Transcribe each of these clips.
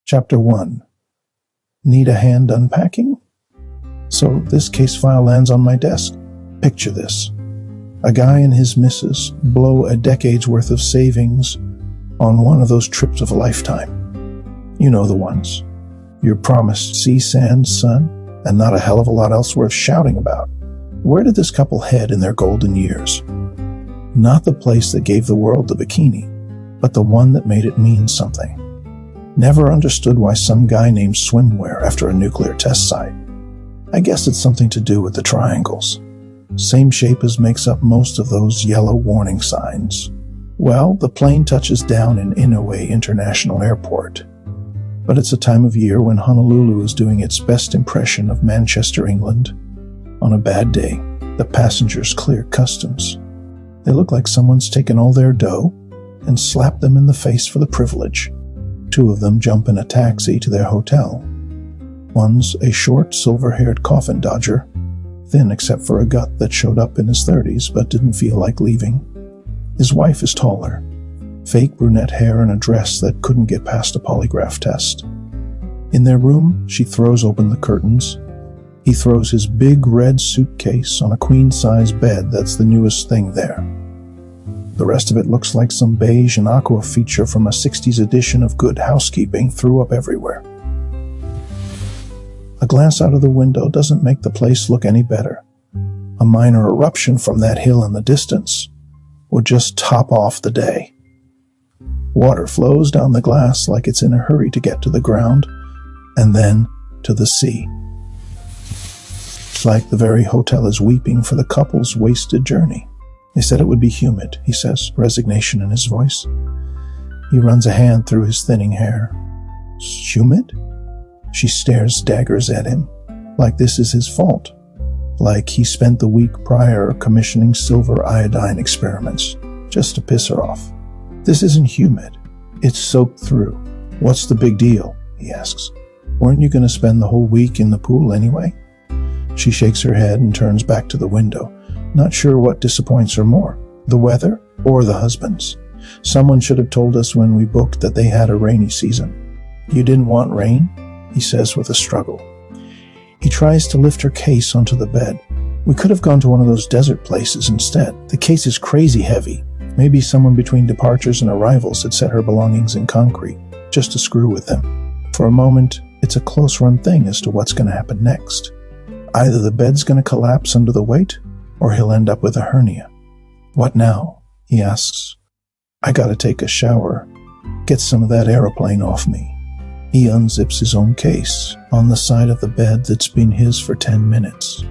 Chapter 1. Need a hand unpacking? So this case file lands on my desk. Picture this. A guy and his missus blow a decade's worth of savings on one of those trips of a lifetime. You know the ones. Your promised sea, sand, sun, and not a hell of a lot else worth shouting about. Where did this couple head in their golden years? Not the place that gave the world the bikini, but the one that made it mean something. Never understood why some guy named swimwear after a nuclear test site. I guess it's something to do with the triangles. Same shape as makes up most of those yellow warning signs. Well, the plane touches down in Inouye International Airport. But it's a time of year when Honolulu is doing its best impression of Manchester, England. On a bad day, the passengers clear customs. They look like someone's taken all their dough and slapped them in the face for the privilege. Two of them jump in a taxi to their hotel. One's a short, silver-haired coffin dodger, thin except for a gut that showed up in his 30s but didn't feel like leaving. His wife is taller, fake brunette hair and a dress that couldn't get past a polygraph test. In their room, she throws open the curtains. He throws his big red suitcase on a queen-size bed that's the newest thing there. The rest of it looks like some beige and aqua feature from a 60s edition of Good Housekeeping threw up everywhere. A glance out of the window doesn't make the place look any better. A minor eruption from that hill in the distance would just top off the day. Water flows down the glass like it's in a hurry to get to the ground, and then to the sea. It's like the very hotel is weeping for the couple's wasted journey. They said it would be humid, he says, resignation in his voice. He runs a hand through his thinning hair. Humid? She stares daggers at him, like this is his fault, like he spent the week prior commissioning silver iodine experiments, just to piss her off. This isn't humid. It's soaked through. What's the big deal? He asks. Weren't you going to spend the whole week in the pool anyway? She shakes her head and turns back to the window, not sure what disappoints her more, the weather or the husbands. Someone should have told us when we booked that they had a rainy season. You didn't want rain? He says with a struggle. He tries to lift her case onto the bed. We could have gone to one of those desert places instead. The case is crazy heavy. Maybe someone between departures and arrivals had set her belongings in concrete, just to screw with them. For a moment, it's a close-run thing as to what's going to happen next. Either the bed's going to collapse under the weight, or he'll end up with a hernia. What now? He asks. I gotta take a shower. Get some of that aeroplane off me. He unzips his own case on the side of the bed that's been his for 10 minutes,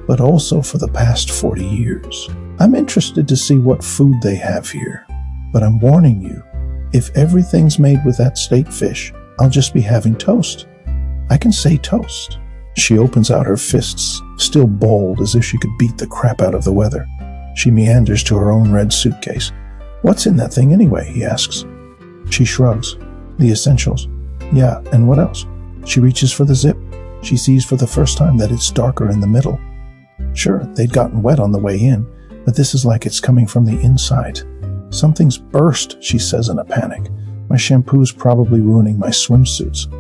but also for the past 40 years. I'm interested to see what food they have here, but I'm warning you, if everything's made with that state fish, I'll just be having toast. I can say toast. She opens out her fists, still balled as if she could beat the crap out of the weather. She meanders to her own red suitcase. What's in that thing anyway? He asks. She shrugs. The essentials. Yeah, and what else? She reaches for the zip. She sees for the first time that it's darker in the middle. Sure, they'd gotten wet on the way in, but this is like it's coming from the inside. Something's burst, she says in a panic. My shampoo's probably ruining my swimsuits.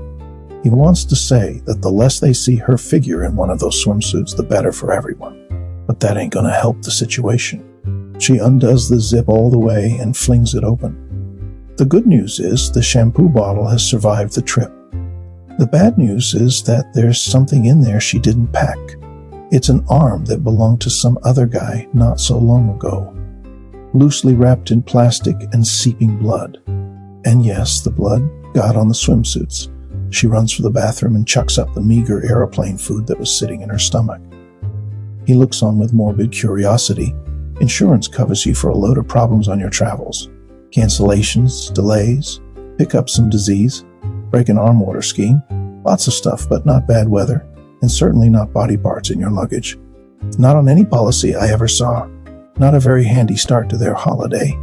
He wants to say that the less they see her figure in one of those swimsuits, the better for everyone. But that ain't gonna help the situation. She undoes the zip all the way and flings it open. The good news is the shampoo bottle has survived the trip. The bad news is that there's something in there she didn't pack. It's an arm that belonged to some other guy not so long ago, loosely wrapped in plastic and seeping blood. And yes, the blood got on the swimsuits. She runs for the bathroom and chucks up the meager aeroplane food that was sitting in her stomach. He looks on with morbid curiosity. Insurance covers you for a load of problems on your travels. Cancellations, delays, pick up some disease, break an arm water skiing, lots of stuff, but not bad weather, and certainly not body parts in your luggage. Not on any policy I ever saw. Not a very handy start to their holiday.